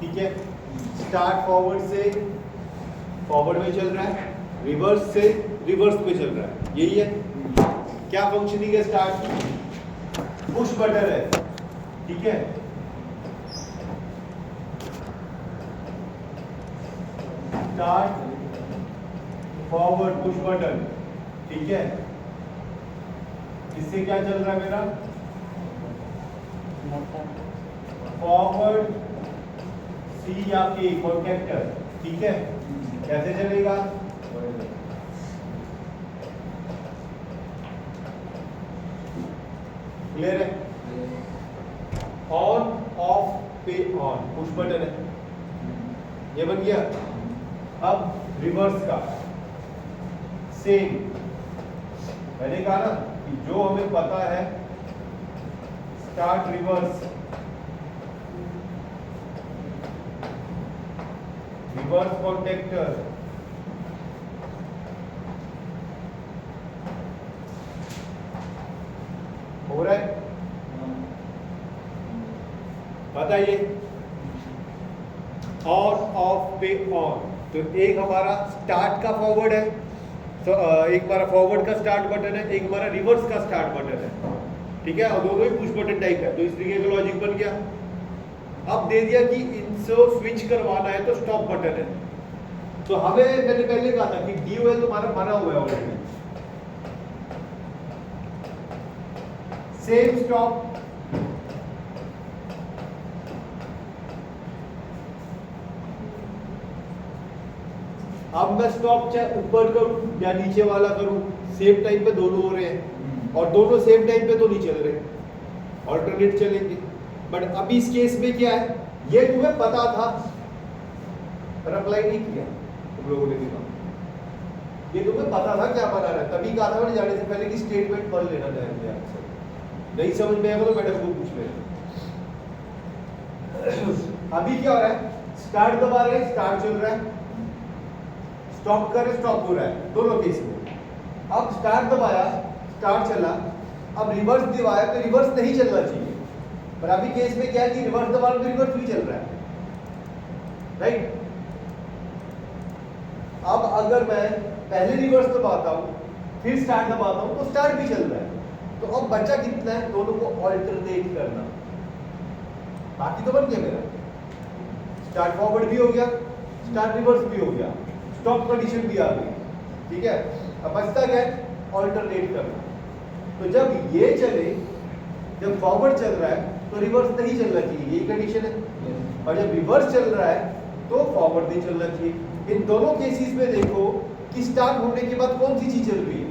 ठीक है, start forward से फॉरवर्ड में चल रहा है, रिवर्स से रिवर्स में चल रहा है, यही है। क्या फंक्शनिंग है स्टार्ट की? पुश बटन है, ठीक है। स्टार्ट फॉरवर्ड पुश बटन, ठीक है। इससे क्या चल रहा है मेरा? फॉरवर्ड सी या के कॉन्टेक्टर, ठीक है। कैसे चलेगा? क्लियर है? ऑन ऑफ पे ऑन, पुश बटन है, ये बन गया। अब रिवर्स का सेम, मैंने कहा ना कि जो हमें पता है स्टार्ट रिवर्स, रिवर्स कॉन्टेक्टर, हो रहा है, बताइए। ऑन ऑफ पे ऑन, तो एक हमारा स्टार्ट का फॉरवर्ड है, तो एक हमारा फॉरवर्ड का स्टार्ट बटन है, एक हमारा रिवर्स का स्टार्ट बटन है, ठीक है, और दोनों ही पुश बटन टाइप है, तो इस तरीके का लॉजिक बन गया। अब दे दिया कि इनसे स्विच करवाना है तो स्टॉप बटन है, तो हमें मैंने पहले कहा था कि DOL तुम्हारा बना हुआ है ऑलरेडी, सेम स्टॉप, अब मैं स्टॉप चाहे ऊपर करूं या नीचे वाला करूं, सेम टाइम पे दोनों हो रहे हैं, और दोनों सेम टाइम पे तो नहीं चल रहे, ऑल्टरनेट चलेंगे। बट अभी इस केस में क्या है, ये तुम्हें पता था पर अप्लाई नहीं किया तुम लोगों ने भी कहा, ये तुम्हें पता था क्या बना रहा है, तभी कहा था मैंने जाने से पहले कि स्टेटमेंट पढ़ लेना चाहिए आपसे, नहीं समझ में आएगा तो मैडम को पूछ लेना। अभी क्या हो रहा है, स्टार्ट दबा रहे हैं, स्टार्ट चल रहा है, स्टॉप कर स्टॉप हो रहा है, दोनों केस में। अब स्टार्ट दबाया, स्टार्ट चला, अब रिवर्स दबाया तो रिवर्स नहीं चलना चाहिए, पर अभी केस में क्या है कि रिवर्स दबा तो रिवर्स भी चल रहा है, राइट। अब अगर मैं पहले रिवर्स दबाता हूं फिर स्टार्ट दबाता हूं तो स्टार्ट भी चल रहा है, तो अब बचा कितना है, दोनों को ऑल्टरनेट करना, बाकी तो बन गया मेरा, स्टार्ट फॉरवर्ड भी हो गया, स्टार्ट रिवर्स भी हो गया, स्टॉप कंडीशन भी आ गई, ठीक है। अब बचता क्या है, ऑल्टरनेट करना। तो जब ये चले, जब फॉरवर्ड चल रहा है तो रिवर्स नहीं चलना चाहिए, यही कंडीशन है, और जब रिवर्स चल रहा है तो फॉरवर्ड नहीं चलना चाहिए। इन दोनों केसेस में देखो कि स्टार्ट होने के बाद कौन सी चीज चल रही है,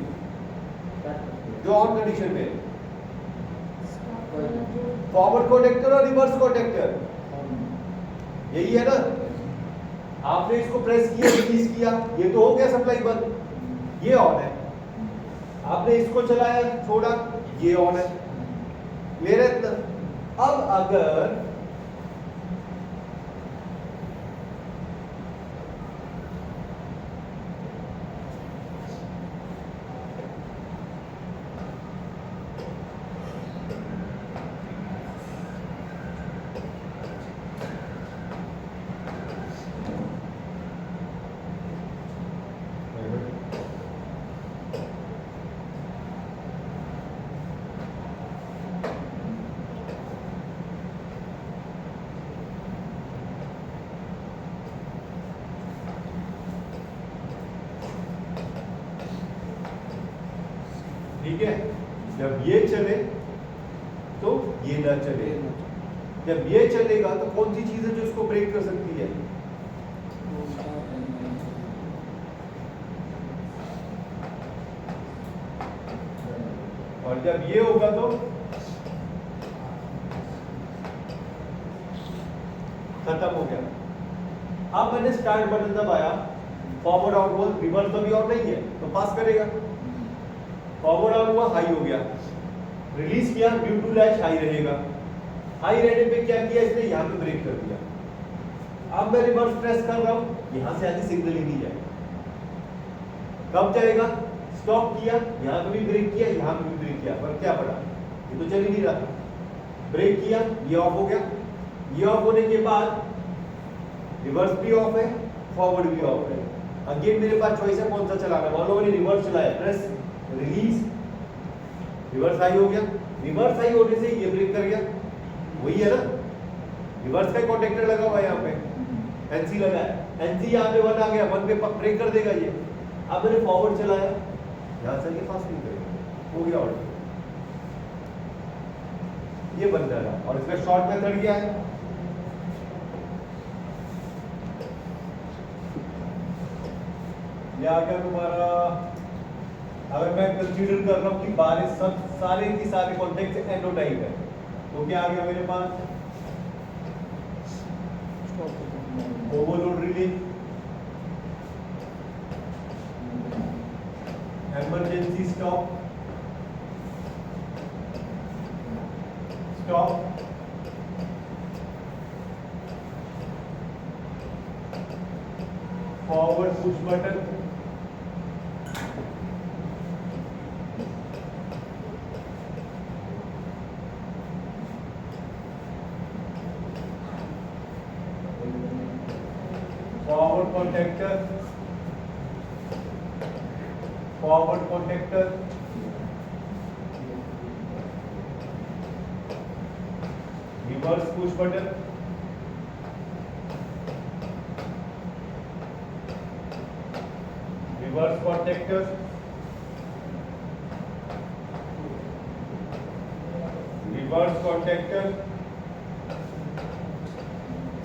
जो ऑन कंडीशन में, फॉरवर्ड कॉन्टेक्टर और रिवर्स कॉन्टेक्टर, यही है ना। आपने इसको प्रेस किया, रिलीज किया, ये तो हो गया सप्लाई बंद, ये ऑन है। आपने इसको चलाया, छोड़ा, ये ऑन है, क्लियर है इतना। अब अगर ठीक है, जब ये चले तो ये ना चले, जब ये चलेगा तो कौन सी चीज है जो इसको ब्रेक कर सकती है, और जब ये होगा तो खत्म हो गया। अब मैंने स्टार्ट बटन दबाया, फॉरवर्ड आउट हुआ, रिवर्स तो भी और नहीं है तो पास करेगा, फॉरवर्ड आउट हुआ, हाई हो गया, रिलीज किया, ड्यू टू लैच हाई रहेगा, हाई रहने पे क्या किया इसने, यहाँ पे ब्रेक कर दिया। अब मैं रिवर्स प्रेस कर रहा हूं, यहां से आगे सिग्नल ही नहीं जाएगा, कब जाएगा, स्टॉप किया, यहां पे भी ब्रेक किया, यहां पे भी ब्रेक किया, पर क्या पड़ा, ये तो चल ही नहीं रहा, ब्रेक किया, ये ऑफ हो गया, ये ऑफ होने के बाद रिवर्स भी ऑफ है, फॉरवर्ड भी ऑफ है। अगेन मेरे पास चॉइस है कौन सा चलाना। मान लो मैंने रिवर्स चलाया, प्रेस रिलीज, रिवर्स हाई हो गया। रिवर्स हाई होने से ये ब्रेक कर गया, वही है ना, रिवर्स का कॉन्टेक्टर लगा हुआ है यहाँ पे, एनसी लगा है, एनसी यहाँ पे 1 आ गया, 1 पे ब्रेक कर देगा ये। अब मैंने फॉरवर्ड चलाया, यहाँ से ये फास्ट नहीं करेगा, हो गया ऑर्डर, ये बन जाएगा। और इसका शॉर्ट मेथड क्या है, ये आ गया तुम्हारा, अगर मैं कंसीडर कर रहा हूँ कि बारे सब सारे की सारे कॉन्टेक्ट एंडो टाइप है, तो क्या आ गया मेरे पास, overload release, emergency stop, stop, forward push button, forward contactor, forward contactor, reverse push button, reverse contactor, reverse contactor,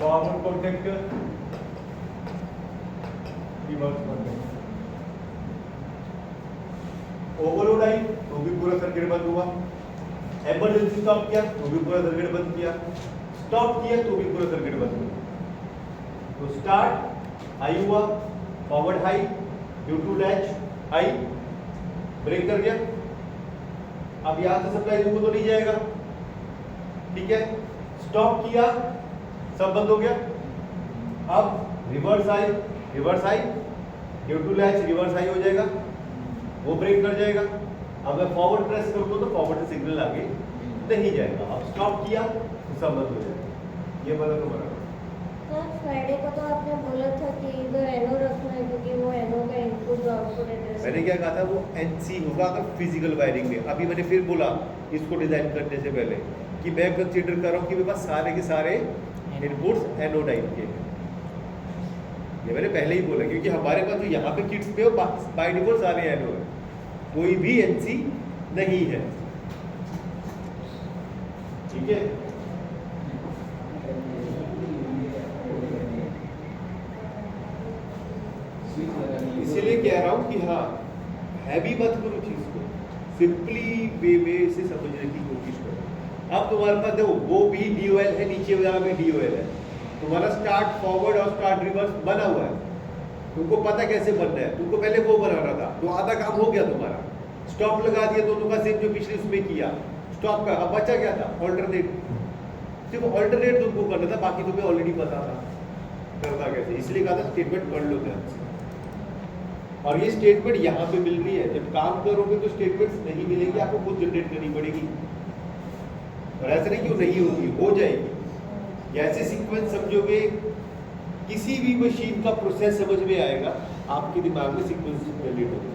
forward contactor, reverse contactor. Overload आई तो भी पूरा सर्किट बंद हुआ, इमरजेंसी स्टॉप किया तो भी पूरा सर्किट बंद किया, स्टॉप किया तो भी पूरा सर्किट बंद हुआ। तो स्टार्ट हाई हुआ, forward high due to latch high, break कर गया। अब यहां से सप्लाई दूंगा तो नहीं जाएगा, ठीक है, स्टॉप किया सब बंद हो गया। अब रिवर्स आई, रिवर्स आई ड्यू टू लैच रिवर्स आई हो जाएगा, वो ब्रेक कर जाएगा। अब मैं फॉरवर्ड प्रेस करूंगा तो फॉरवर्ड से सिग्नल आगे नहीं जाएगा। अब स्टॉप किया तो सब बंद हो जाएगा। ये बता तो बराबर। फ्राइडे को तो आपने बोला था कि इधर एनो रखना है क्योंकि वो एनो का इनपुट आउटपुट एड्रेस, मैंने क्या कहा था, वो एनसी होगा अगर फिजिकल वायरिंग में। अभी मैंने फिर बोला इसको डिजाइन करने से पहले कि मैं कंसीडर कर रहा हूँ कि मेरे पास सारे के सारे इनपुट्स एनो टाइप के हैं। ये मैंने पहले ही बोला क्योंकि हमारे पास जो यहाँ पे किट्स पे बाय डिफॉल्ट सारे एनो है, कोई भी एनसी नहीं है, ठीक है। इसीलिए कह रहा हूँ कि हाँ हैवी मत करो चीज को, सिंपली वे में से समझने की कोशिश करो। अब तुम्हारे पास देखो वो भी डीओएल है, नीचे वाला भी डीओएल है, तुम्हारा स्टार्ट फॉरवर्ड और स्टार्ट रिवर्स बना हुआ है, तुमको पता कैसे बनना है, तुमको पहले वो बनाना था तो आधा काम हो गया तुम्हारा। स्टॉप लगा दिया दोनों का सेम जो पिछले उसमें किया स्टॉप का, अब बचा क्या था, ऑल्टरनेट, सिर्फ ऑल्टरनेट तुमको करना था, बाकी तुम्हें ऑलरेडी पता था करना कैसे। इसलिए कहा था स्टेटमेंट पढ़ लो ध्यान से। और ये स्टेटमेंट यहाँ पे मिल रही है, जब काम करोगे तो स्टेटमेंट्स नहीं मिलेगी, आपको खुद जनरेट करनी पड़ेगी। और ऐसा नहीं कि वो नहीं होगी, हो जाएगी। ऐसे सीक्वेंस समझोगे, किसी भी मशीन का प्रोसेस समझ में आएगा, आपके दिमाग में सीक्वेंस जनरेट होगा,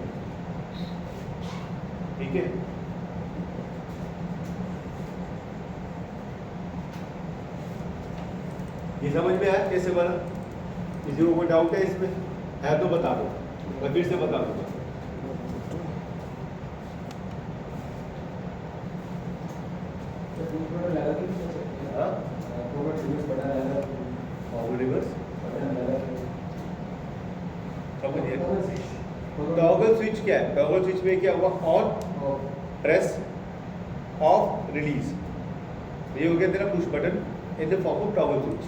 ठीक है। ये समझ में आया कैसे बना? किसी को कोई डाउट है इसमें? है तो बता दो, मैं फिर से बता दूंगा। टॉगल स्विच क्या है? टॉगल स्विच में क्या हुआ, ऑन प्रेस ऑफ रिलीज, ये हो गया तेरा push button in the form of toggle switch.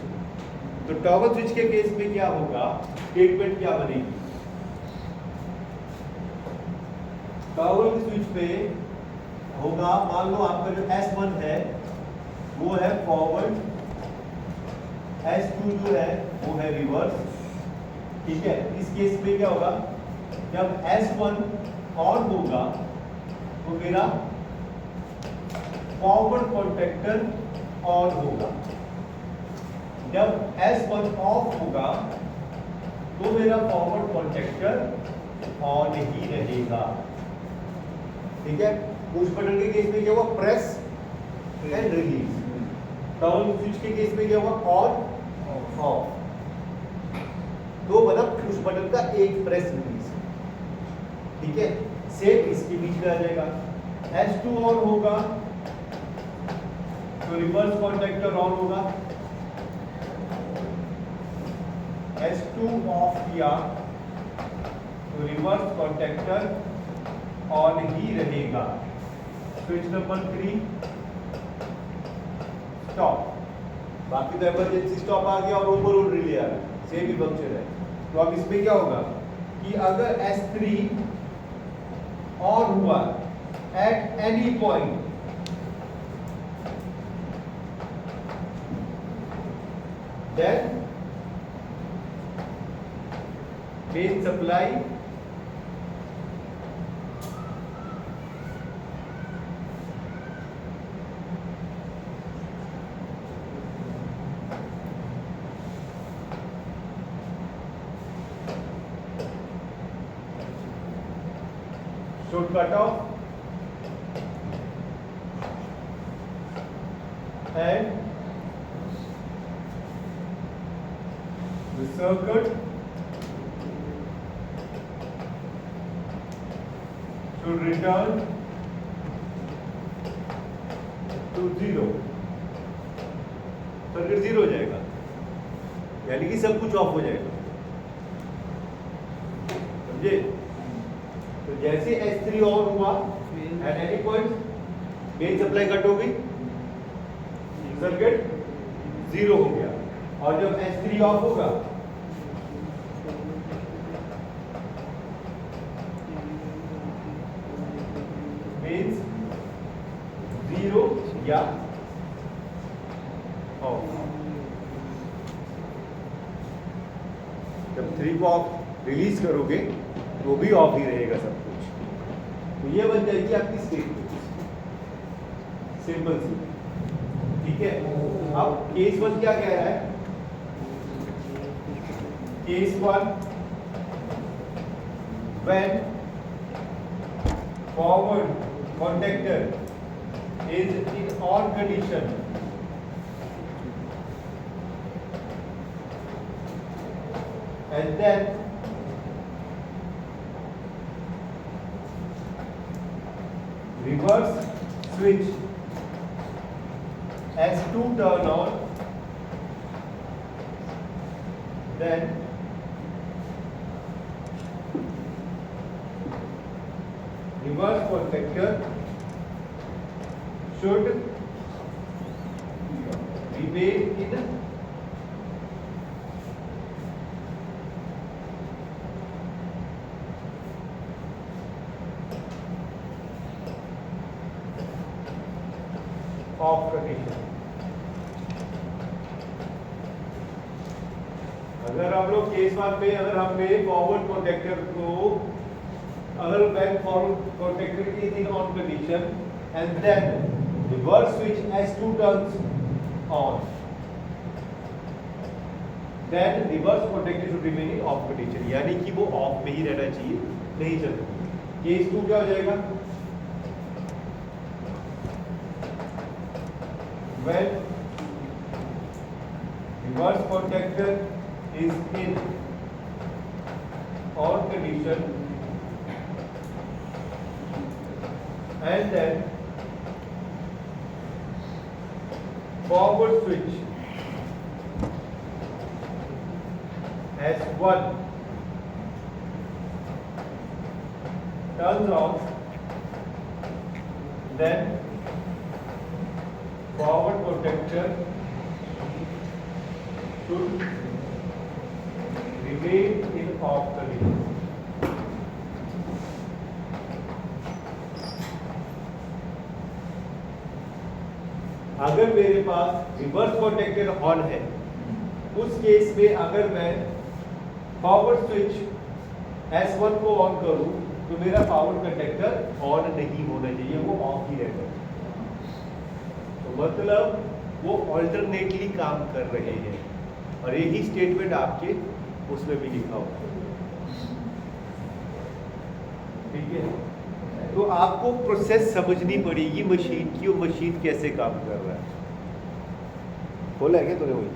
तो टॉगल स्विच के केस में क्या होगा, स्टेटमेंट क्या बनेगी, टॉगल स्विच पे होगा, मान लो आपका जो S1 है वो है फॉरवर्ड, S2 जो है वो है रिवर्स, ठीक है। इस केस में क्या होगा, जब S1 ऑन होगा तो मेरा फॉरवर्ड कॉन्टेक्टर ऑन होगा, जब S1 ऑफ होगा तो मेरा फॉरवर्ड कॉन्टैक्टर ऑन ही रहेगा। ठीक है, पुश बटन के केस में क्या हुआ, press and release. Turn switch के केस में क्या हुआ, ऑन ऑफ। तो मतलब पुश बटन का एक प्रेस रिलीज। ठीक है, सेम इसके बीच में आ जाएगा। S2 ऑन होगा तो रिवर्स कॉन्टैक्टर ऑन होगा। S2 ऑफ किया तो रिवर्स कॉन्टैक्टर ऑन ही रहेगा। Switch number 3 stop. बाकी तो इमरजेंसी स्टॉप आ गया और ओवरऑल रिले आ गया, सेम ही फंक्शन है। तो अब इसमें क्या होगा कि अगर S3 ऑन हुआ at any point then main supply should cut off and the circuit should return to 0। Circuit 0 हो जाएगा, यानी कि सब कुछ ऑफ हो जाएगा। समझे? तो जैसे S3 ऑन हुआ at any point main supply cut हो गई, सर्किट 0 हो गया। और जब S3 ऑफ होगा मीन्स 0 या ऑफ। जब 3 को ऑफ रिलीज करोगे तो भी ऑफ ही रहेगा सब कुछ। तो ये बन जाएगी आपकी स्टेटमेंट, सिंपल सी। ठीक है, अब केस 1 क्या कह रहा है? Case 1 when forward contactor is in on condition and then reverse switch S2 turn on, then reverse contactor should remain in off condition। अगर हम लोग केस 1 में अगर हमने फॉरवर्ड कॉन्टैक्टर को अगर back forward contactor is in on condition and then reverse switch S2 turns on, then reverse contactor should remain in off condition, यानी कि वो ऑफ में ही रहना चाहिए, नहीं चलता। केस 2 क्या हो जाएगा? when reverse contactor is in on condition and then forward switch S1 turns on, then forward contactor should remain in off condition। अगर मेरे पास रिवर्स कॉन्टैक्टर ऑन है, उस केस में अगर मैं फॉरवर्ड स्विच S1 को ऑन करूं तो मेरा फॉरवर्ड कॉन्टैक्टर ऑन नहीं होना चाहिए, वो ऑफ ही रहना चाहिए। तो मतलब वो ऑल्टरनेटली काम कर रहे हैं। और यही स्टेटमेंट आपके उसमें भी लिखा होगा। ठीक है, तो आपको प्रोसेस समझनी पड़ेगी मशीन की, वो मशीन कैसे काम कर रहा है। खोला है क्या तूने वही?